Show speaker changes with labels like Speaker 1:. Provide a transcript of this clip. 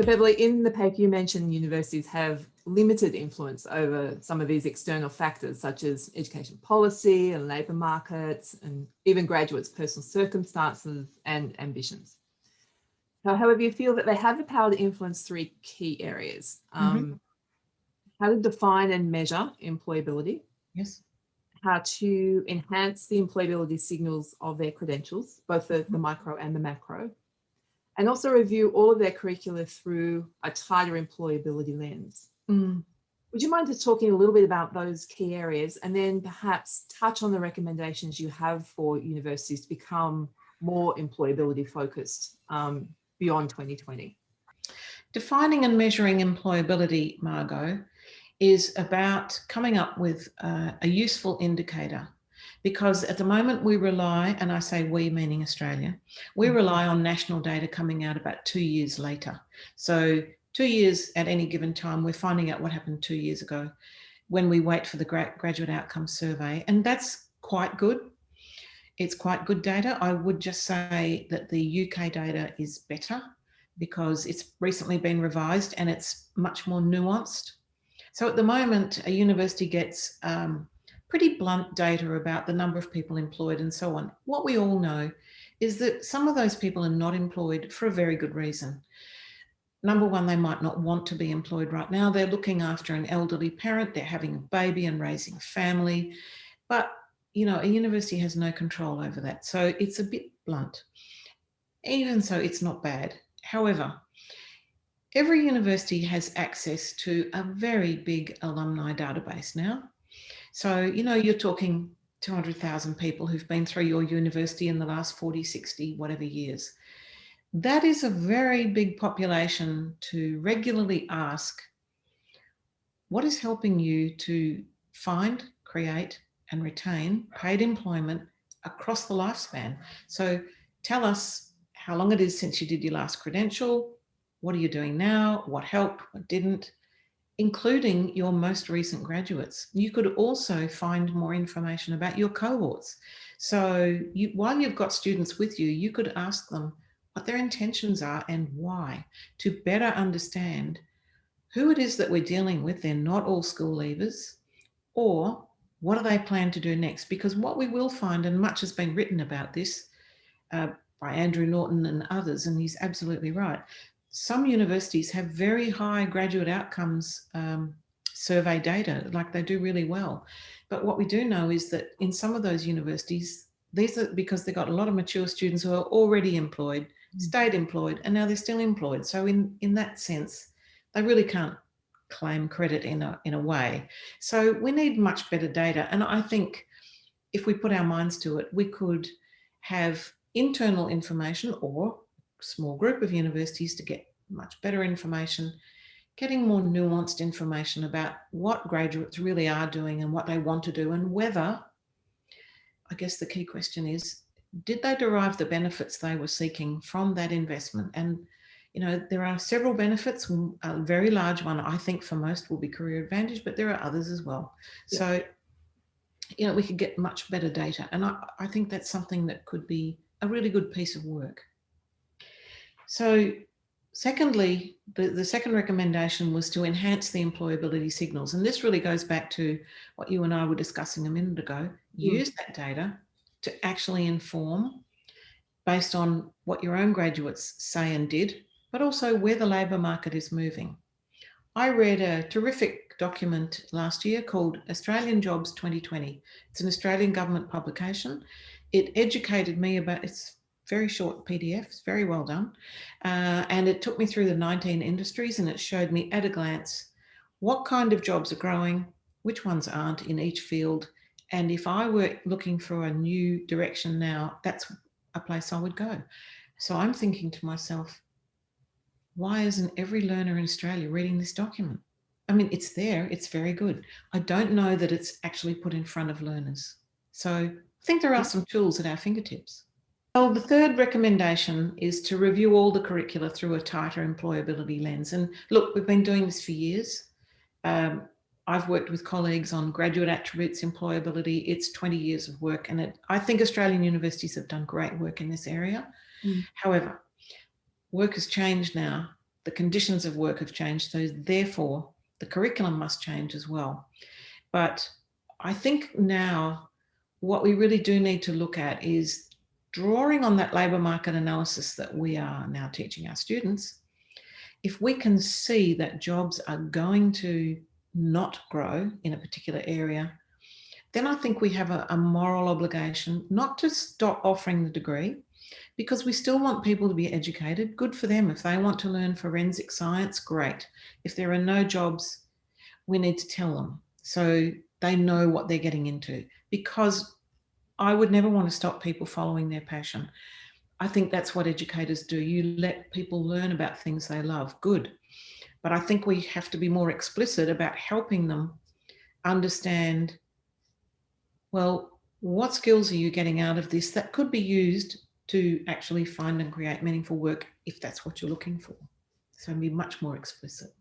Speaker 1: So Beverley, in the paper you mentioned universities have limited influence over some of these external factors such as education policy and labour markets and even graduates' personal circumstances and ambitions. However, you feel that they have the power to influence three key areas. How to define and measure employability.
Speaker 2: Yes.
Speaker 1: How to enhance the employability signals of their credentials, both the micro and the macro. And also review all of their curricula through a tighter employability lens. Would you mind just talking a little bit about those key areas and then perhaps touch on the recommendations you have for universities to become more employability focused beyond 2020?
Speaker 2: Defining and measuring employability, Margo, is about coming up with a useful indicator, because at the moment we rely, and I say we meaning Australia, we rely on national data coming out about 2 years later. So 2 years at any given time, we're finding out what happened 2 years ago when we wait for the graduate outcome survey. And that's quite good. It's quite good data. I would just say that the UK data is better because it's recently been revised and it's much more nuanced. So at the moment, a university gets pretty blunt data about the number of people employed and so on. What we all know is that some of those people are not employed for a very good reason. Number one, they might not want to be employed right now. They're looking after an elderly parent, they're having a baby and raising a family. But, you know, a university has no control over that. So it's a bit blunt. Even so, it's not bad. However, every university has access to a very big alumni database now. So, you know, you're talking 200,000 people who've been through your university in the last 40, 60, whatever years. That is a very big population to regularly ask, what is helping you to find, create, and retain paid employment across the lifespan? So tell us how long it is since you did your last credential, what are you doing now, what helped, what didn't, including your most recent graduates. You could also find more information about your cohorts. So while you've got students with you, you could ask them what their intentions are and why, to better understand who it is that we're dealing with. They're not all school leavers, or what do they plan to do next? Because what we will find, and much has been written about this by Andrew Norton and others, and he's absolutely right, some universities have very high graduate outcomes survey data, like they do really well. But what we do know is that in some of those universities, these are because they've got a lot of mature students who are already employed, stayed employed, and now they're still employed. So in that sense, they really can't claim credit in a way. So we need much better data. And I think if we put our minds to it, we could have internal information or a small group of universities to get much better information, getting more nuanced information about what graduates really are doing and what they want to do, and whether, I guess the key question is, did they derive the benefits they were seeking from that investment? And, you know, there are several benefits. A very large one, I think, for most will be career advantage, but there are others as well. Yeah. So, you know, we could get much better data. And I think that's something that could be a really good piece of work. So, secondly, the second recommendation was to enhance the employability signals. And this really goes back to what you and I were discussing a minute ago. Use that data to actually inform based on what your own graduates say and did, but also where the labour market is moving. I read a terrific document last year called Australian Jobs 2020. It's an Australian government publication. It educated me about, it's very short PDF, it's very well done. And it took me through the 19 industries, and it showed me at a glance what kind of jobs are growing, which ones aren't in each field. And if I were looking for a new direction now, that's a place I would go. So I'm thinking to myself, why isn't every learner in Australia reading this document? I mean, it's there, it's very good. I don't know that it's actually put in front of learners. So I think there are some tools at our fingertips. Well, the third recommendation is to review all the curricula through a tighter employability lens. And look, we've been doing this for years. I've worked with colleagues on graduate attributes, employability. It's 20 years of work. And I think Australian universities have done great work in this area. However, work has changed now. the conditions of work have changed, so therefore the curriculum must change as well. But I think now what we really do need to look at is drawing on that labour market analysis that we are now teaching our students. If we can see that jobs are going to not grow in a particular area, then I think we have a moral obligation not to stop offering the degree, because we still want people to be educated. Good for them. If they want to learn forensic science, great. If there are no jobs, we need to tell them so they know what they're getting into, because I would never want to stop people following their passion. I think that's what educators do. You let people learn about things they love. Good. But I think we have to be more explicit about helping them understand, well, what skills are you getting out of this that could be used to actually find and create meaningful work if that's what you're looking for. So be much more explicit.